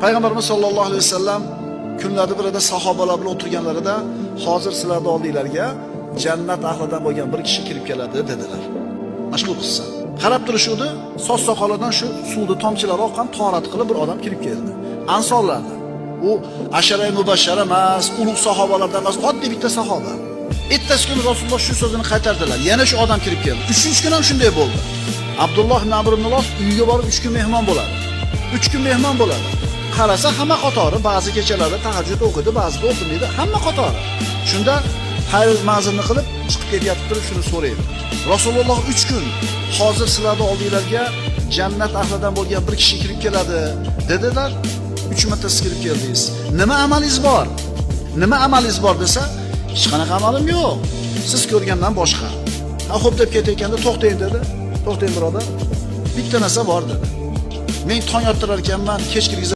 Payg'ambarimiz sollallohu alayhi vasallam kunlarda birida sahobalar bilan o'tirganlarida hozir sizlarning oldinglarga jannat ahlidan bo'lgan bir kishi kirib keladi dedilar. Mashhur qissa. Qarab turishuvdi, soch soqolidan shu suvni tomchilari oqqan tahorat qilib bir odam kirib keldi. Ansorlardan. U ashara-i mubashshara emas, ulug' sahobalardan emas, oddiy bitta sahoba. Ertasi kuni Rasululloh shu so'zini qaytardilar. Yana shu odam kirib keldi. 3-kun ham shunday bo'ldi. Abdulloh ibn Amr ibn Los uyiga borib 3 kun mehmon bo'ladi. 3 kun mehmon bo'ladi. Qarasa hamma qatori, ba'zi kechalarda tahajjud o'qidi, ba'zida o'qimaydi, hamma qatori. Shunda hayr ma'zirni qilib chiqib ketyapti turib shuni so'raydi. Rasululloh 3 kun hozir sizlarning oldinglarga jannat ahlidan bo'lgan bir kishi kirib keladi dedilar. 3 marta siz kirib keldingiz. Nima amalingiz bor? Nima amalingiz bor desa, hech qanaqa amalim yo'q. Siz ko'rgandan boshqa. Ha, xo'p deb ketayotganda to'xtang dedi. To'xtang birodar. Bitta narsa bor dedi. Men tong ottirar ekanman, kech kirgizib